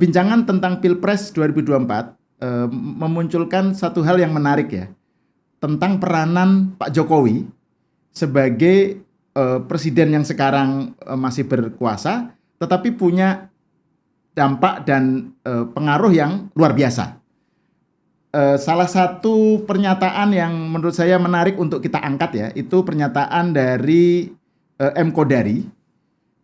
perbincangan tentang Pilpres 2024 memunculkan satu hal yang menarik ya, tentang peranan Pak Jokowi sebagai presiden yang sekarang masih berkuasa, tetapi punya dampak dan pengaruh yang luar biasa. Salah satu pernyataan yang menurut saya menarik untuk kita angkat ya, itu pernyataan dari M. Kodari,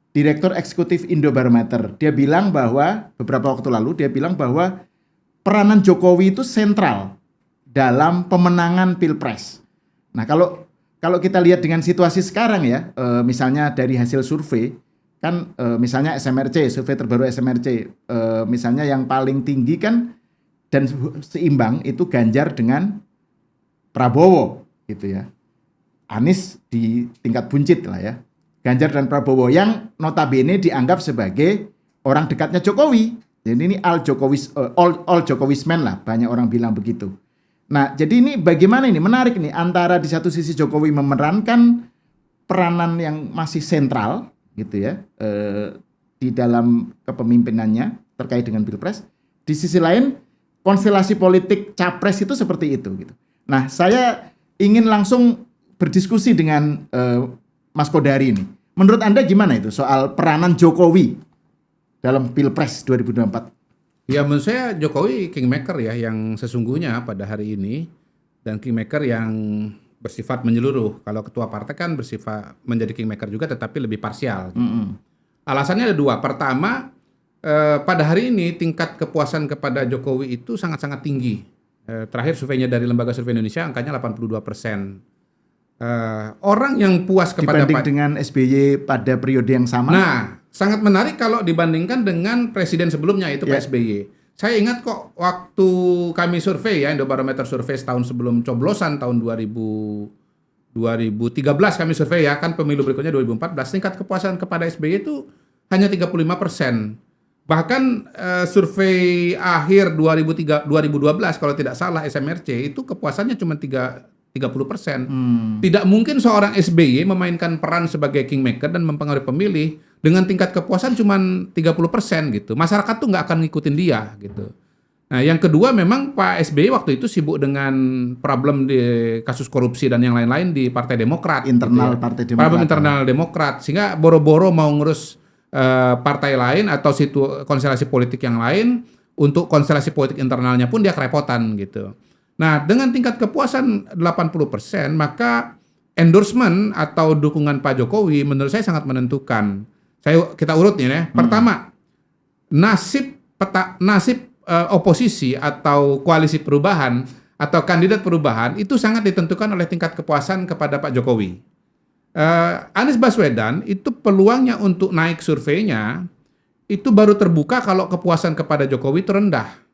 Direktur Eksekutif Indobarometer. Dia bilang bahwa beberapa waktu lalu dia bilang bahwa peranan Jokowi itu sentral dalam pemenangan Pilpres. Nah, kalau kita lihat dengan situasi sekarang ya, misalnya dari hasil survei kan, misalnya SMRC, survei terbaru SMRC, misalnya yang paling tinggi kan dan seimbang itu Ganjar dengan Prabowo gitu ya. Anies di tingkat buncit lah ya. Ganjar dan Prabowo yang notabene dianggap sebagai orang dekatnya Jokowi. Jadi ini all Jokowismen lah, banyak orang bilang begitu. Nah, jadi ini bagaimana ini? Menarik nih, antara di satu sisi Jokowi memerankan peranan yang masih sentral gitu ya, di dalam kepemimpinannya terkait dengan Pilpres. Di sisi lain, konstelasi politik capres itu seperti itu gitu. Nah, saya ingin langsung berdiskusi dengan Mas Kodari ini. Menurut Anda gimana itu soal peranan Jokowi dalam Pilpres 2024? Ya, menurut saya Jokowi kingmaker ya yang sesungguhnya pada hari ini, dan kingmaker yang bersifat menyeluruh. Kalau ketua partai kan bersifat menjadi kingmaker juga tetapi lebih parsial. Alasannya ada dua. Pertama, pada hari ini tingkat kepuasan kepada Jokowi itu sangat-sangat tinggi. Terakhir surveinya dari Lembaga Survei Indonesia angkanya 82%. Orang yang puas kepada dibanding dengan SBY pada periode yang sama. Nah, sangat menarik kalau dibandingkan dengan presiden sebelumnya itu Pak SBY. Saya ingat kok waktu kami survei ya, Indobarometer survei setahun sebelum coblosan tahun 2013 kami survei ya, kan pemilu berikutnya 2014, tingkat kepuasan kepada SBY itu hanya 35%. Bahkan survei akhir 2012 kalau tidak salah SMRC itu kepuasannya cuma 30%. Tidak mungkin seorang SBY memainkan peran sebagai kingmaker dan mempengaruhi pemilih dengan tingkat kepuasan cuma 30% gitu. Masyarakat tuh nggak akan ngikutin dia gitu. Nah, yang kedua memang Pak SBY waktu itu sibuk dengan problem di kasus korupsi dan yang lain-lain di Partai Demokrat. Internal gitu ya. Partai Demokrat. Problem internal Demokrat. Sehingga boro-boro mau ngurus partai lain atau konstelasi politik yang lain, untuk konstelasi politik internalnya pun dia kerepotan gitu. Nah, dengan tingkat kepuasan 80%, maka endorsement atau dukungan Pak Jokowi menurut saya sangat menentukan. Kita urut nih ya. Pertama, nasib oposisi atau koalisi perubahan atau kandidat perubahan itu sangat ditentukan oleh tingkat kepuasan kepada Pak Jokowi. Anies Baswedan itu peluangnya untuk naik surveinya itu baru terbuka kalau kepuasan kepada Jokowi itu rendah.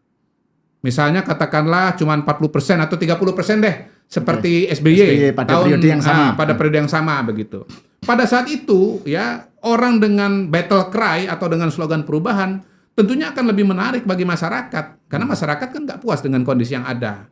Misalnya katakanlah cuma 40% atau 30% deh, seperti SBY pada periode yang sama. Pada periode yang sama begitu. Pada saat itu ya, orang dengan battle cry atau dengan slogan perubahan tentunya akan lebih menarik bagi masyarakat, karena masyarakat kan nggak puas dengan kondisi yang ada.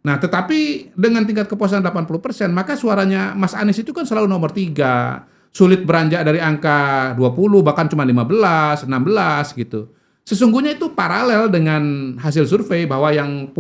Nah, tetapi dengan tingkat kepuasan 80%, maka suaranya Mas Anies itu kan selalu nomor 3, sulit beranjak dari angka 20, bahkan cuma 15, 16 gitu. Sesungguhnya itu paralel dengan hasil survei bahwa yang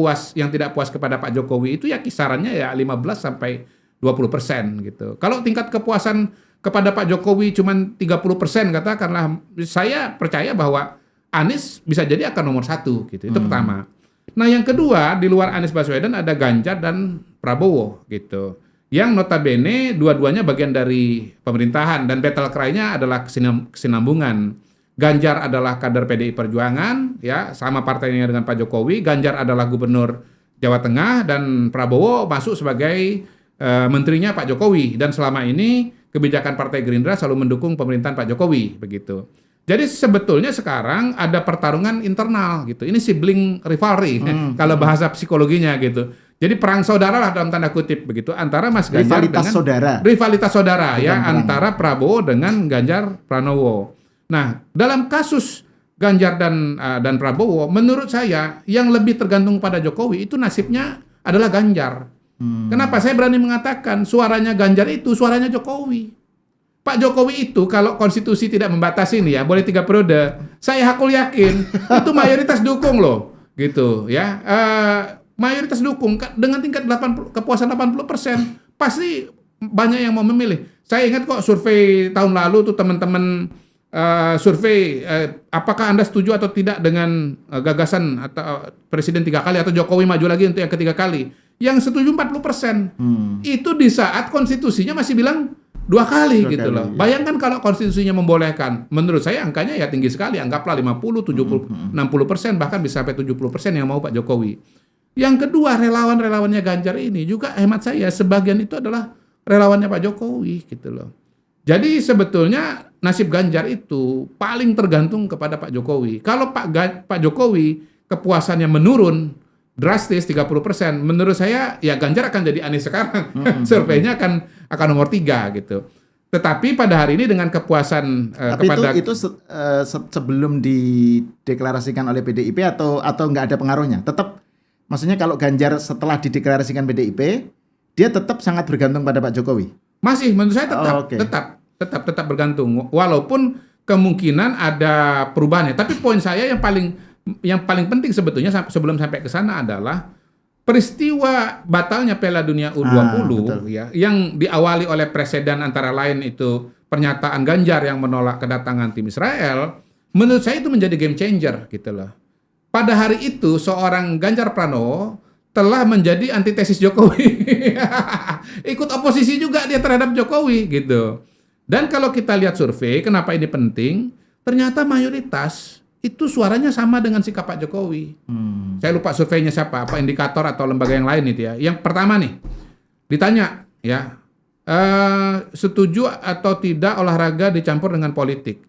tidak puas kepada Pak Jokowi itu ya kisarannya ya 15 sampai 20% gitu. Kalau tingkat kepuasan kepada Pak Jokowi cuma 30% katakanlah, saya percaya bahwa Anies bisa jadi akan nomor 1 gitu. Itu pertama. Nah, yang kedua, di luar Anies Baswedan ada Ganjar dan Prabowo gitu. Yang notabene dua-duanya bagian dari pemerintahan dan battle cry-nya adalah kesinambungan. Ganjar adalah kader PDI Perjuangan, ya, sama partainya dengan Pak Jokowi. Ganjar adalah gubernur Jawa Tengah dan Prabowo masuk sebagai menterinya Pak Jokowi. Dan selama ini kebijakan Partai Gerindra selalu mendukung pemerintahan Pak Jokowi, begitu. Jadi sebetulnya sekarang ada pertarungan internal gitu. Ini sibling rivalry kalau bahasa psikologinya gitu. Jadi perang saudara lah dalam tanda kutip begitu antara Mas Ganjar rivalitas saudara ya, antara Prabowo dengan Ganjar Pranowo. Nah, dalam kasus Ganjar dan Prabowo, menurut saya yang lebih tergantung pada Jokowi itu nasibnya adalah Ganjar. Kenapa saya berani mengatakan suaranya Ganjar itu suaranya Jokowi? Pak Jokowi itu kalau konstitusi tidak membatasi nih ya, boleh 3 periode. Saya hakul yakin itu mayoritas dukung loh, gitu ya. Mayoritas dukung dengan tingkat kepuasan 80%, pasti banyak yang mau memilih. Saya ingat kok survei tahun lalu tuh teman-teman survei apakah Anda setuju atau tidak dengan gagasan atau presiden 3 kali atau Jokowi maju lagi untuk yang ketiga kali. Yang setuju 40%. Itu di saat konstitusinya masih bilang 2 kali gitu loh. Ya. Bayangkan kalau konstitusinya membolehkan. Menurut saya angkanya ya tinggi sekali. Anggaplah 50, 70, 60%, bahkan bisa sampai 70% yang mau Pak Jokowi. Yang kedua, relawan-relawannya Ganjar ini juga hemat saya sebagian itu adalah relawannya Pak Jokowi gitu loh. Jadi sebetulnya nasib Ganjar itu paling tergantung kepada Pak Jokowi. Kalau Pak Jokowi kepuasannya menurun drastis 30%, menurut saya ya Ganjar akan jadi Anies sekarang. Surveinya akan nomor 3 gitu. Tetapi pada hari ini dengan kepuasan Tapi kepada itu sebelum dideklarasikan oleh PDIP atau nggak ada pengaruhnya? Tetap, maksudnya kalau Ganjar setelah dideklarasikan PDIP, dia tetap sangat bergantung pada Pak Jokowi. masih menurut saya tetap bergantung. Walaupun kemungkinan ada perubahannya. Tapi poin saya yang paling penting sebetulnya sebelum sampai ke sana adalah peristiwa batalnya Piala Dunia U20 ya, yang diawali oleh presiden antara lain itu pernyataan Ganjar yang menolak kedatangan tim Israel. Menurut saya itu menjadi game changer gitu loh. Pada hari itu seorang Ganjar Pranowo telah menjadi antitesis Jokowi. Ikut oposisi juga dia terhadap Jokowi gitu. Dan kalau kita lihat survei, kenapa ini penting? Ternyata mayoritas itu suaranya sama dengan sikap Pak Jokowi. Saya lupa surveinya siapa, apa indikator atau lembaga yang lain itu ya. Yang pertama nih, ditanya ya, setuju atau tidak olahraga dicampur dengan politik?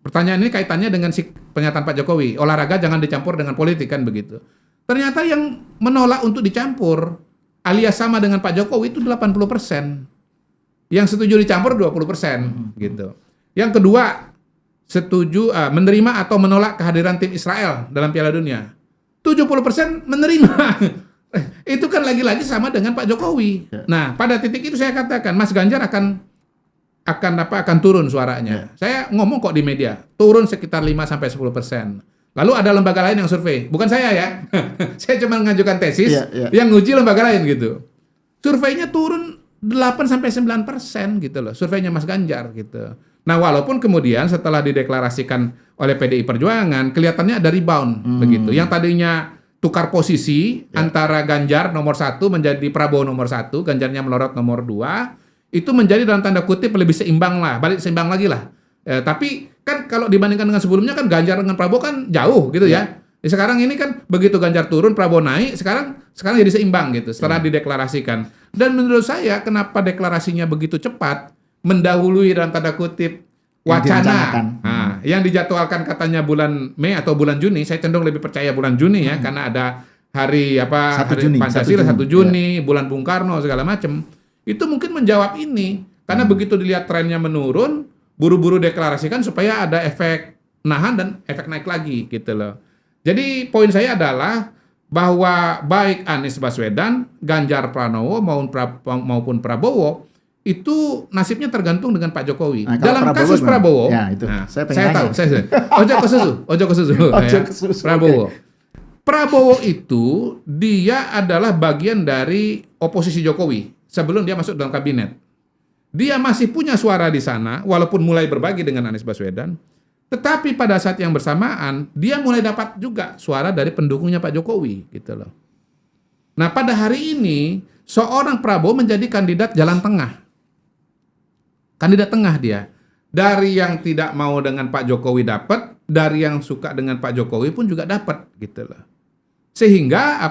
Pertanyaan ini kaitannya dengan pernyataan Pak Jokowi, olahraga jangan dicampur dengan politik kan begitu. Ternyata yang menolak untuk dicampur alias sama dengan Pak Jokowi itu 80%. Yang setuju dicampur 20% gitu. Yang kedua, setuju menerima atau menolak kehadiran tim Israel dalam Piala Dunia. 70% menerima. Itu kan lagi-lagi sama dengan Pak Jokowi. Nah, pada titik itu saya katakan Mas Ganjar akan turun suaranya. Saya ngomong kok di media, turun sekitar 5-10%. Lalu ada lembaga lain yang survei, bukan saya ya. Saya cuma mengajukan tesis, yang nguji lembaga lain gitu. Surveinya turun 8-9% gitu loh, surveinya Mas Ganjar gitu. Nah, walaupun kemudian setelah dideklarasikan oleh PDI Perjuangan, kelihatannya ada rebound begitu. Yang tadinya tukar posisi antara Ganjar nomor 1 menjadi Prabowo nomor 1, Ganjarnya melorot nomor 2, itu menjadi dalam tanda kutip lebih seimbang lah, balik seimbang lagi lah. Tapi kan kalau dibandingkan dengan sebelumnya kan Ganjar dengan Prabowo kan jauh gitu ya. Sekarang ini kan begitu Ganjar turun, Prabowo naik, sekarang jadi seimbang gitu setelah dideklarasikan. Dan menurut saya kenapa deklarasinya begitu cepat, mendahului dalam tanda kutip wacana yang dijadwalkan katanya bulan Mei atau bulan Juni. Saya cenderung lebih percaya bulan Juni ya, karena ada hari Juni, Pancasila 1 Juni, bulan Bung Karno segala macam. Itu mungkin menjawab ini karena begitu dilihat trennya menurun, buru-buru deklarasikan supaya ada efek nahan dan efek naik lagi gitu loh. Jadi poin saya adalah bahwa baik Anies Baswedan, Ganjar Pranowo maupun Prabowo itu nasibnya tergantung dengan Pak Jokowi. Nah, dalam Prabowo kasus Prabowo, ya, itu. saya tahu. Ojo ke susu. Prabowo. Okay. Prabowo itu dia adalah bagian dari oposisi Jokowi sebelum dia masuk dalam kabinet. Dia masih punya suara di sana, walaupun mulai berbagi dengan Anies Baswedan. Tetapi pada saat yang bersamaan, dia mulai dapat juga suara dari pendukungnya Pak Jokowi, gitu loh. Nah, pada hari ini, seorang Prabowo menjadi kandidat jalan tengah. Kandidat tengah dia. Dari yang tidak mau dengan Pak Jokowi dapat, dari yang suka dengan Pak Jokowi pun juga dapat, gitu loh. Sehingga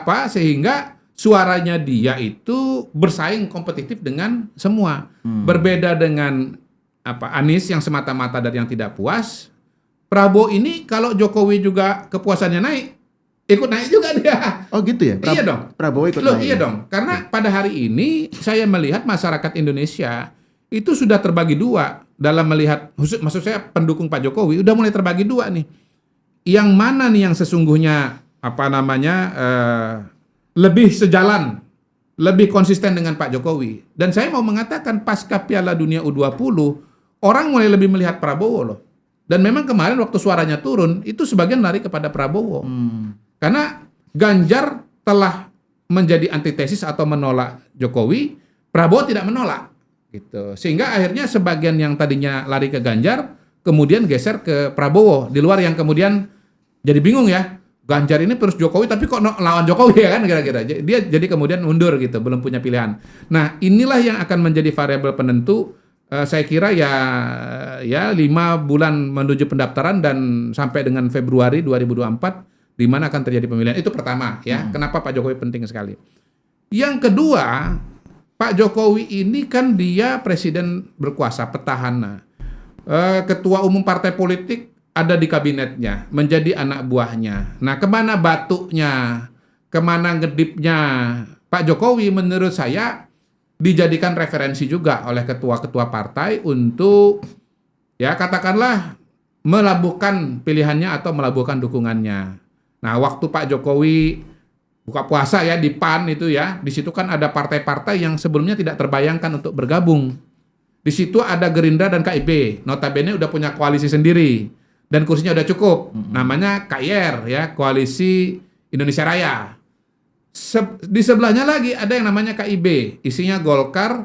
suaranya dia itu bersaing kompetitif dengan semua. Berbeda dengan Anies yang semata-mata dari yang tidak puas. Prabowo ini kalau Jokowi juga kepuasannya naik, ikut naik juga dia. Oh gitu ya? Iya dong. Prabowo ikut naik. Iya dong. Karena pada hari ini saya melihat masyarakat Indonesia itu sudah terbagi dua dalam melihat, maksud saya pendukung Pak Jokowi udah mulai terbagi dua nih. Yang mana nih yang sesungguhnya lebih sejalan, lebih konsisten dengan Pak Jokowi. Dan saya mau mengatakan pasca Piala Dunia U20, orang mulai lebih melihat Prabowo loh. Dan memang kemarin waktu suaranya turun, itu sebagian lari kepada Prabowo. Karena Ganjar telah menjadi antitesis atau menolak Jokowi, Prabowo tidak menolak. Gitu. Sehingga akhirnya sebagian yang tadinya lari ke Ganjar, kemudian geser ke Prabowo. Di luar yang kemudian jadi bingung ya, Ganjar ini terus Jokowi, tapi kok lawan Jokowi ya kan kira-kira. Dia jadi kemudian mundur gitu, belum punya pilihan. Nah inilah yang akan menjadi variabel penentu. Saya kira ya 5 bulan menuju pendaftaran dan sampai dengan Februari 2024 di mana akan terjadi pemilihan. Itu pertama ya. Kenapa Pak Jokowi penting sekali. Yang kedua, Pak Jokowi ini kan dia presiden berkuasa, petahana. Ketua umum partai politik ada di kabinetnya, menjadi anak buahnya. Nah, kemana batuknya, kemana ngedipnya Pak Jokowi menurut saya dijadikan referensi juga oleh ketua-ketua partai untuk ya katakanlah melabuhkan pilihannya atau melabuhkan dukungannya. Nah, waktu Pak Jokowi buka puasa ya di PAN itu ya, di situ kan ada partai-partai yang sebelumnya tidak terbayangkan untuk bergabung. Di situ ada Gerindra dan KIB, notabene udah punya koalisi sendiri dan kursinya udah cukup. Namanya KIR ya, Koalisi Indonesia Raya. Di sebelahnya lagi ada yang namanya KIB, isinya Golkar,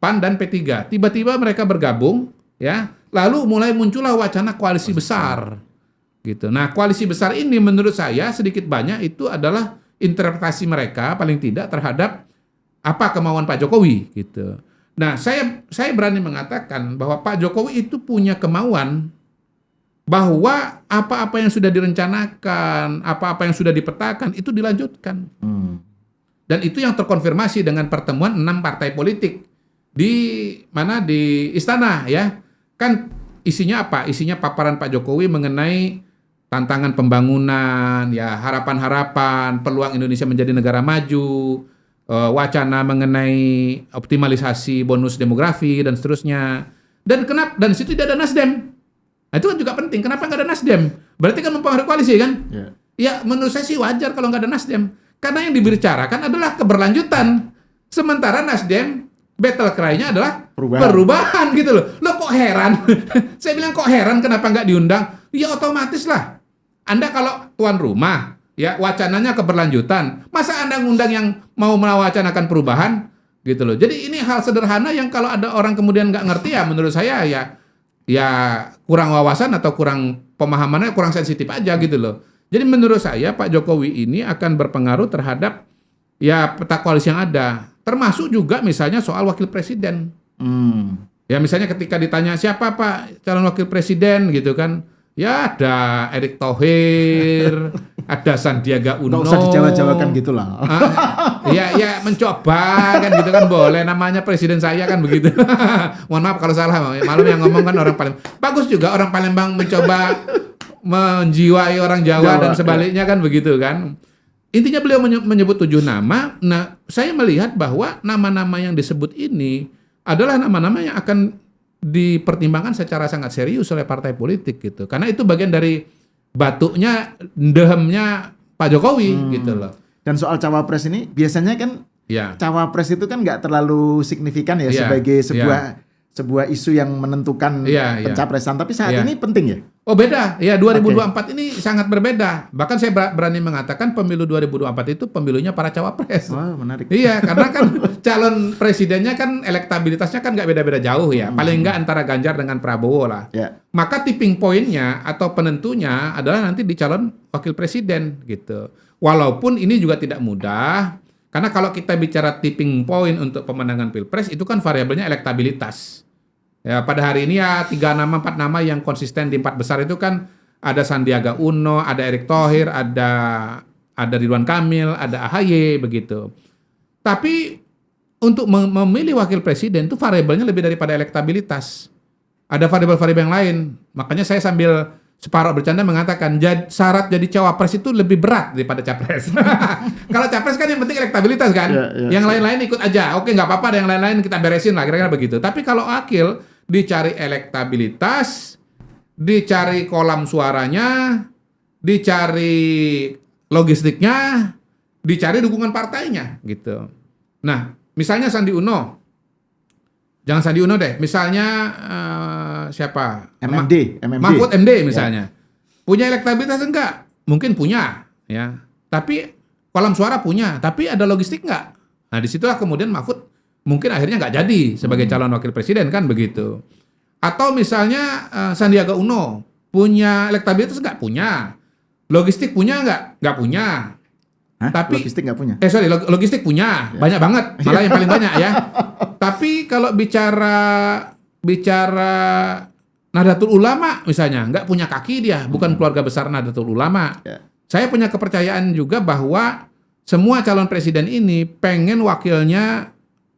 PAN dan P3. Tiba-tiba mereka bergabung ya, lalu mulai muncullah wacana koalisi besar. Gitu. Nah, koalisi besar ini menurut saya sedikit banyak itu adalah interpretasi mereka paling tidak terhadap apa kemauan Pak Jokowi gitu. Nah, saya berani mengatakan bahwa Pak Jokowi itu punya kemauan bahwa apa-apa yang sudah direncanakan, apa-apa yang sudah dipetakan itu dilanjutkan. Dan itu yang terkonfirmasi dengan pertemuan 6 partai politik di istana ya. Kan isinya apa? Isinya paparan Pak Jokowi mengenai tantangan pembangunan, ya harapan-harapan, peluang Indonesia menjadi negara maju, wacana mengenai optimalisasi bonus demografi dan seterusnya. Dan di situ tidak ada Nasdem. Nah, itu kan juga penting. Kenapa nggak ada Nasdem? Berarti kan mempengaruhi koalisi kan? Ya menurut saya sih wajar kalau nggak ada Nasdem. Karena yang dibicarakan adalah keberlanjutan. Sementara Nasdem battle cry-nya adalah perubahan gitu loh. Lo kok heran? Saya bilang kok heran kenapa nggak diundang? Ya otomatis lah. Anda kalau tuan rumah, ya wacananya keberlanjutan. Masa Anda ngundang yang mau mewacanakan perubahan? Gitu loh. Jadi ini hal sederhana yang kalau ada orang kemudian nggak ngerti ya menurut saya ya kurang wawasan atau kurang pemahamannya, kurang sensitif aja gitu loh. Jadi menurut saya Pak Jokowi ini akan berpengaruh terhadap ya peta koalisi yang ada. Termasuk juga misalnya soal wakil presiden. Ya misalnya ketika ditanya siapa Pak calon wakil presiden gitu kan. Ya ada Erick Thohir, ada Sandiaga Uno. Nggak usah dijawa-jawakan gitulah. Ya mencoba kan gitu kan boleh, namanya presiden saya kan begitu. Mohon maaf kalau salah, malam yang ngomong kan orang Palembang. Bagus juga orang Palembang mencoba menjiwai orang Jawa dan sebaliknya kan begitu kan. Intinya beliau menyebut 7 nama. Nah, saya melihat bahwa nama-nama yang disebut ini adalah nama-nama yang akan dipertimbangkan secara sangat serius oleh partai politik gitu. Karena itu bagian dari batuknya, dehemnya Pak Jokowi gitu loh. Dan soal cawapres ini biasanya kan cawapres itu kan nggak terlalu signifikan ya sebagai sebuah isu yang menentukan pencapresan. Tapi saat ini penting ya? Oh beda, ya 2024 ini sangat berbeda. Bahkan saya berani mengatakan pemilu 2024 itu pemilunya para cawapres. Wah menarik. Iya, karena kan calon presidennya kan elektabilitasnya kan nggak beda-beda jauh ya. Paling nggak antara Ganjar dengan Prabowo lah. Maka tipping point-nya atau penentunya adalah nanti di calon wakil presiden gitu. Walaupun ini juga tidak mudah, karena kalau kita bicara tipping point untuk pemenangan pilpres itu kan variabelnya elektabilitas. Ya, pada hari ini ya 3 nama, 4 nama yang konsisten di 4 besar itu kan ada Sandiaga Uno, ada Erick Thohir, ada Ridwan Kamil, ada AHY begitu. Tapi untuk memilih wakil presiden itu variabelnya lebih daripada elektabilitas. Ada variabel-variabel yang lain. Makanya saya sambil separuh bercanda mengatakan syarat jadi cawapres itu lebih berat daripada capres. Kalau capres kan yang penting elektabilitas kan. Yang lain-lain ikut aja. Oke, nggak apa-apa, yang lain-lain kita beresin lah kira-kira begitu. Tapi kalau wakil dicari elektabilitas, dicari kolam suaranya, dicari logistiknya, dicari dukungan partainya gitu. Nah, misalnya Sandi Uno. Jangan Sandi Uno deh. Misalnya siapa? MMD. Mahfud MD misalnya. Punya elektabilitas enggak? Mungkin punya, ya. Tapi kolam suara punya, tapi ada logistik enggak? Nah, disitulah kemudian Mahfud mungkin akhirnya nggak jadi sebagai calon wakil presiden, kan begitu. Atau misalnya Sandiaga Uno punya elektabilitas nggak? Punya. Logistik punya nggak? Nggak punya. Hah? Tapi Logistik nggak punya? Logistik punya, banyak banget, malah yang paling banyak ya. Tapi kalau bicara Nahdlatul Ulama misalnya, nggak punya kaki dia, bukan keluarga besar Nahdlatul Ulama. Ya. Saya punya kepercayaan juga bahwa semua calon presiden ini pengen wakilnya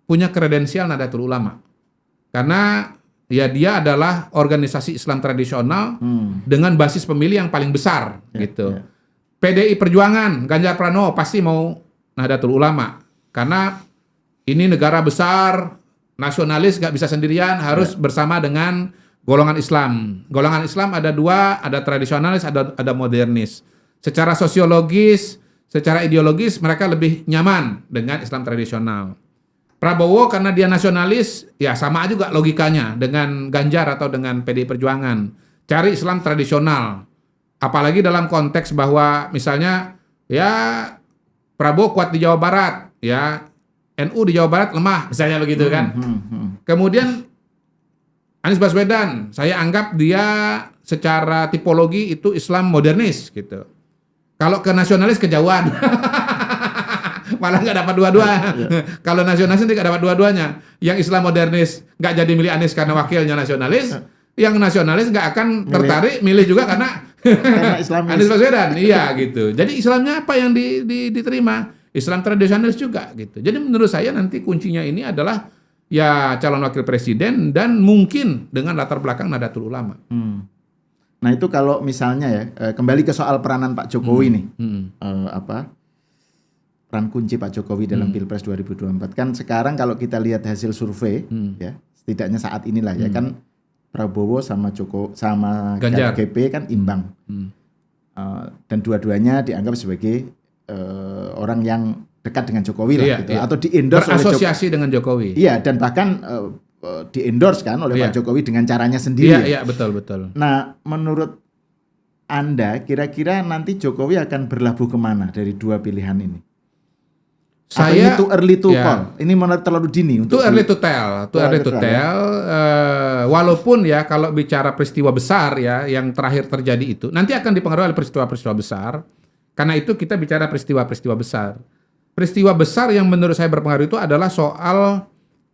punya kredensial Nahdlatul Ulama. Karena ya dia adalah organisasi Islam tradisional dengan basis pemilih yang paling besar gitu. PDI Perjuangan, Ganjar Pranowo pasti mau Nahdlatul Ulama. Karena ini negara besar, nasionalis nggak bisa sendirian, harus bersama dengan golongan Islam. Golongan Islam ada dua, ada tradisionalis, ada modernis. Secara sosiologis, secara ideologis mereka lebih nyaman dengan Islam tradisional. Prabowo karena dia nasionalis, ya sama juga logikanya dengan Ganjar atau dengan PDI Perjuangan. Cari Islam tradisional. Apalagi dalam konteks bahwa misalnya ya Prabowo kuat di Jawa Barat, ya NU di Jawa Barat lemah, misalnya begitu kan. Kemudian Anies Baswedan, saya anggap dia secara tipologi itu Islam modernis gitu. Kalau ke nasionalis kejauhan. Malah nggak dapat dua-dua. Kalau nasionalis nggak dapat dua-duanya. Yang Islam modernis nggak jadi milih Anies karena wakilnya nasionalis. Yang nasionalis nggak akan tertarik milih juga karena Anies Baswedan. Iya gitu. Jadi Islamnya apa yang diterima? Islam tradisionalis juga gitu. Jadi menurut saya nanti kuncinya ini adalah ya calon wakil presiden dan mungkin dengan latar belakang Nahdlatul Ulama. Nah itu kalau misalnya ya kembali ke soal peranan Pak Jokowi nih, peran kunci Pak Jokowi dalam Pilpres 2024 kan sekarang kalau kita lihat hasil survei ya setidaknya saat inilah ya kan Prabowo sama Ganjar GP kan imbang dan dua-duanya dianggap sebagai orang yang dekat dengan Jokowi lah gitu atau di-endorse berasosiasi dengan Jokowi. Iya dan bahkan di-endorse kan oleh Pak Jokowi dengan caranya sendiri. Iya betul. Nah menurut Anda kira-kira nanti Jokowi akan berlabuh kemana dari dua pilihan ini? Saya itu early to call. Ini terlalu dini untuk early to tell. Walaupun ya kalau bicara peristiwa besar ya yang terakhir terjadi itu nanti akan dipengaruhi oleh peristiwa-peristiwa besar. Karena itu kita bicara peristiwa-peristiwa besar. Peristiwa besar yang menurut saya berpengaruh itu adalah soal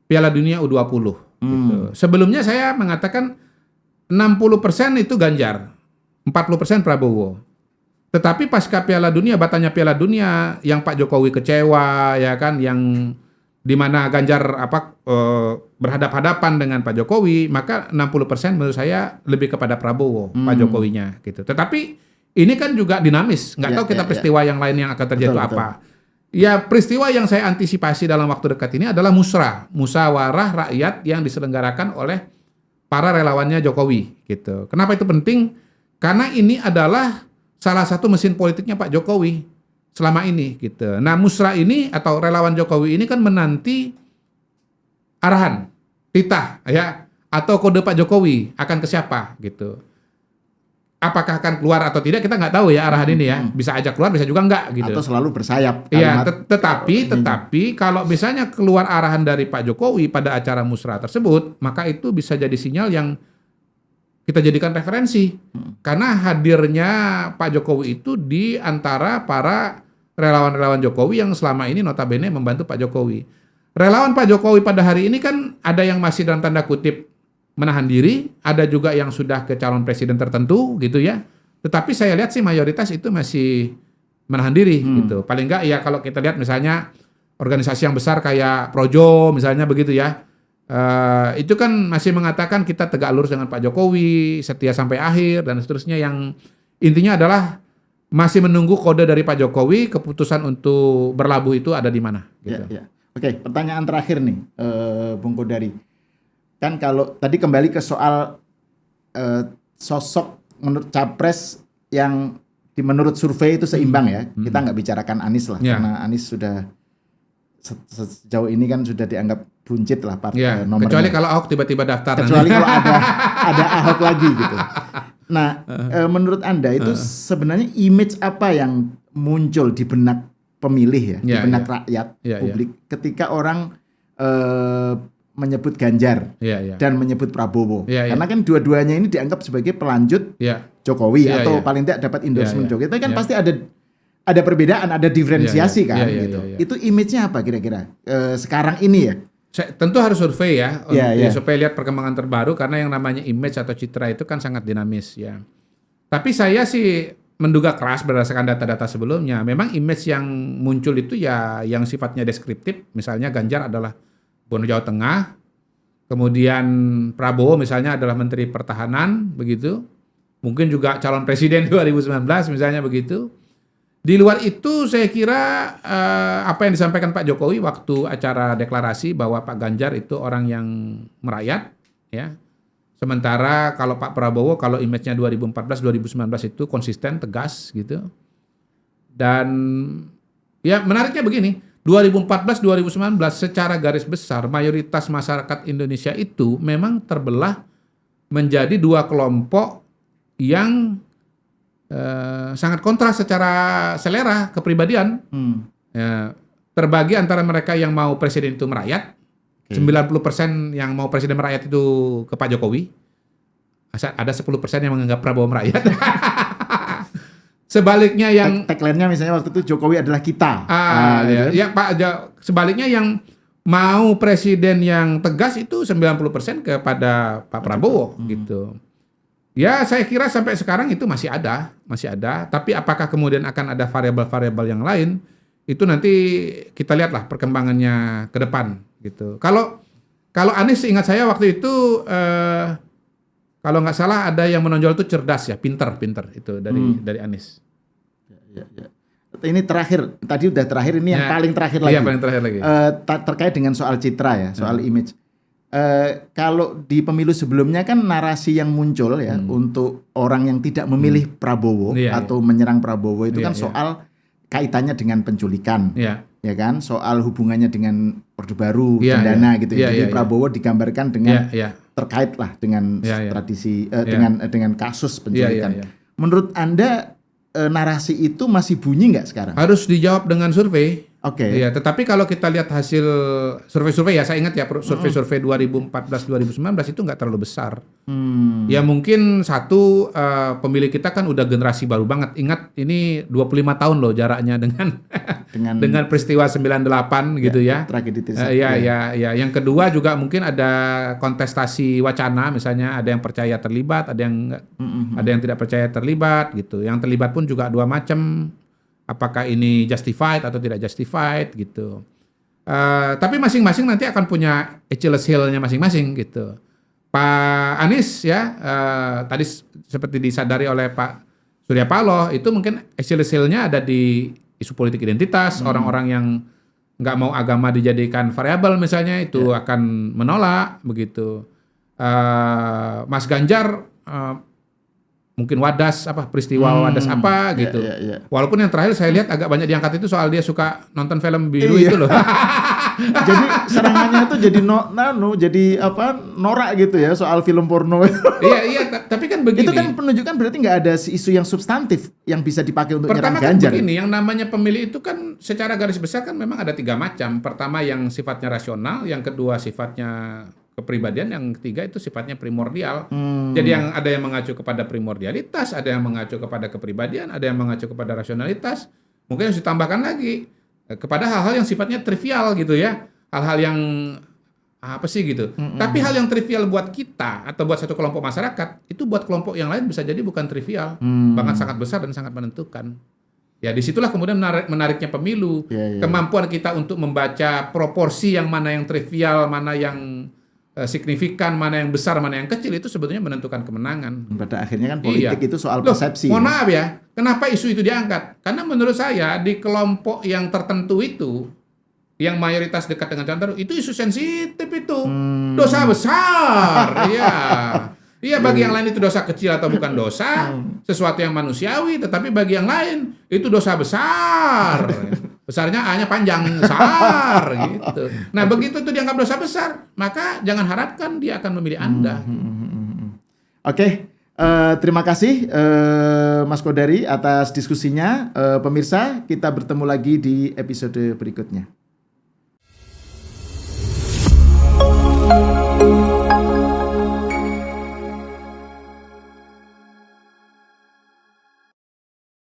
Piala Dunia U20. Gitu. Sebelumnya saya mengatakan 60% itu Ganjar, 40% Prabowo. Tetapi pasca Piala Dunia, batanya Piala Dunia yang Pak Jokowi kecewa, ya kan, yang di mana Ganjar berhadap-hadapan dengan Pak Jokowi, maka 60% menurut saya lebih kepada Prabowo, Pak Jokowinya, gitu. Tetapi ini kan juga dinamis, nggak tahu kita peristiwa yang lain yang akan terjadi betul. Apa. Ya peristiwa yang saya antisipasi dalam waktu dekat ini adalah musyawarah rakyat yang diselenggarakan oleh para relawannya Jokowi, gitu. Kenapa itu penting? Karena ini adalah salah satu mesin politiknya Pak Jokowi selama ini, gitu. Nah, musra ini atau relawan Jokowi ini kan menanti arahan, titah, ya, atau kode Pak Jokowi akan ke siapa, gitu. Apakah akan keluar atau tidak kita nggak tahu ya arahan ini ya, bisa aja keluar, bisa juga enggak, gitu. Atau selalu bersayap. Iya, tetapi kalau misalnya keluar arahan dari Pak Jokowi pada acara musra tersebut, maka itu bisa jadi sinyal yang kita jadikan referensi. Karena hadirnya Pak Jokowi itu di antara para relawan-relawan Jokowi yang selama ini notabene membantu Pak Jokowi. Relawan Pak Jokowi pada hari ini kan ada yang masih dalam tanda kutip menahan diri, ada juga yang sudah ke calon presiden tertentu gitu ya. Tetapi saya lihat sih mayoritas itu masih menahan diri gitu. Paling enggak ya kalau kita lihat misalnya organisasi yang besar kayak Projo misalnya begitu ya. Itu kan masih mengatakan kita tegak lurus dengan Pak Jokowi, setia sampai akhir dan seterusnya, yang intinya adalah masih menunggu kode dari Pak Jokowi, keputusan untuk berlabuh itu ada di mana gitu. Ya. Oke, pertanyaan terakhir nih Bung Kodari. Kan kalau tadi kembali ke soal sosok menurut capres yang menurut survei itu seimbang ya. Kita nggak bicarakan Anies lah, karena Anies sudah sejauh ini kan sudah dianggap buncit lah Ya, nomornya. kecuali kalau Ahok tiba-tiba daftar. Kecuali nanti. kalau ada Ahok lagi gitu. Nah, menurut Anda itu sebenarnya image apa yang muncul di benak pemilih ya, di Ya, benak ya. rakyat Ya, publik ketika orang menyebut Ganjar Iya, iya. dan menyebut Prabowo? Ya, ya. Karena kan dua-duanya ini dianggap sebagai pelanjut Ya, Jokowi Ya, atau ya. paling tidak dapat endorsement Ya, ya. Jokowi. Itu kan Ya. pasti ada perbedaan, ada diferensiasi Ya, ya. kan Ya, ya, gitu. ya, ya. Itu image-nya apa kira-kira sekarang ini ya? Tentu harus survei ya, Ya, ya. supaya lihat perkembangan terbaru karena yang namanya image atau citra itu kan sangat dinamis ya. Tapi saya sih menduga keras berdasarkan data-data sebelumnya, memang image yang muncul itu ya yang sifatnya deskriptif, misalnya Ganjar adalah Gubernur Jawa Tengah, kemudian Prabowo misalnya adalah Menteri Pertahanan, begitu. Mungkin juga calon presiden 2019 misalnya begitu. Di luar itu saya kira apa yang disampaikan Pak Jokowi waktu acara deklarasi bahwa Pak Ganjar itu orang yang merayat, ya. Sementara kalau Pak Prabowo kalau image-nya 2014-2019 itu konsisten, tegas gitu. Dan ya menariknya begini, 2014-2019 secara garis besar mayoritas masyarakat Indonesia itu memang terbelah menjadi dua kelompok yang sangat kontras secara selera kepribadian. Ya, terbagi antara mereka yang mau presiden itu merayat, 90% yang mau presiden merayat itu ke Pak Jokowi. Ada 10% yang menganggap Prabowo merayat. Sebaliknya yang tagline-nya misalnya waktu itu Jokowi adalah kita. gitu. Ya Pak, sebaliknya yang mau presiden yang tegas itu 90% kepada Pak Prabowo gitu. Ya saya kira sampai sekarang itu masih ada. Tapi apakah kemudian akan ada variabel-variabel yang lain? Itu nanti kita lihatlah perkembangannya ke depan gitu. Kalau Anies ingat saya waktu itu kalau nggak salah ada yang menonjol itu cerdas ya, pinter itu dari Anies. Ya. Ini terakhir, tadi udah terakhir, ini yang paling terakhir lagi. Iya, paling terakhir lagi. Terkait dengan soal citra ya, soal image. Kalau di pemilu sebelumnya kan narasi yang muncul ya untuk orang yang tidak memilih Prabowo atau menyerang Prabowo itu kan soal kaitannya dengan penculikan, ya kan, soal hubungannya dengan Orde Baru, Cendana gitu. Jadi Prabowo digambarkan dengan terkait lah dengan tradisi dengan kasus penculikan. Menurut Anda narasi itu masih bunyi nggak sekarang? Harus dijawab dengan survei. Oke. Iya, tetapi kalau kita lihat hasil survei-survei ya, saya ingat ya survei-survei 2014-2019 itu nggak terlalu besar. Ya mungkin satu pemilih kita kan udah generasi baru banget. Ingat ini 25 tahun loh jaraknya dengan peristiwa 98 gitu ya. Tragedi Trisakti. Ya. Yang kedua juga mungkin ada kontestasi wacana, misalnya ada yang percaya terlibat, ada yang tidak percaya terlibat gitu. Yang terlibat pun juga dua macam. Apakah ini justified atau tidak justified gitu. Tapi masing-masing nanti akan punya Achilles heel-nya masing-masing gitu. Pak Anies ya tadi seperti disadari oleh Pak Surya Paloh itu mungkin Achilles heel-nya ada di isu politik identitas, orang-orang yang nggak mau agama dijadikan variabel misalnya itu akan menolak begitu. Mas Ganjar mungkin wadas peristiwa wadas apa gitu. Walaupun yang terakhir saya lihat agak banyak diangkat itu soal dia suka nonton film biru itu loh. Jadi serangannya itu jadi jadi norak gitu ya soal film porno. Iya, tapi kan begini. Itu kan menunjukkan berarti nggak ada isu yang substantif yang bisa dipakai untuk nyerang Ganjar. Pertama kan begini, yang namanya pemilih itu kan secara garis besar kan memang ada 3 macam. Pertama yang sifatnya rasional, yang kedua sifatnya kepribadian, yang ketiga itu sifatnya primordial. Jadi ada yang mengacu kepada primordialitas, ada yang mengacu kepada kepribadian, ada yang mengacu kepada rasionalitas. Mungkin harus ditambahkan lagi kepada hal-hal yang sifatnya trivial gitu ya. Hal-hal yang apa sih gitu. Tapi hal yang trivial buat kita atau buat satu kelompok masyarakat, itu buat kelompok yang lain bisa jadi bukan trivial. Bahkan sangat besar dan sangat menentukan. Ya disitulah kemudian menariknya pemilu. Kemampuan kita untuk membaca proporsi yang mana yang trivial, mana yang signifikan, mana yang besar, mana yang kecil, itu sebetulnya menentukan kemenangan. Pada akhirnya kan politik itu soal persepsi. Mohon maaf ya, kenapa isu itu diangkat? Karena menurut saya di kelompok yang tertentu itu, yang mayoritas dekat dengan Chandra, itu isu sensitif itu, dosa besar. Iya, bagi yang lain itu dosa kecil atau bukan dosa, sesuatu yang manusiawi, tetapi bagi yang lain itu dosa besar. Besarnya A-nya panjang, besar gitu. Nah, begitu itu dianggap dosa besar, maka jangan harapkan dia akan memilih Anda. Oke, terima kasih Mas Kodari atas diskusinya. Pemirsa, kita bertemu lagi di episode berikutnya.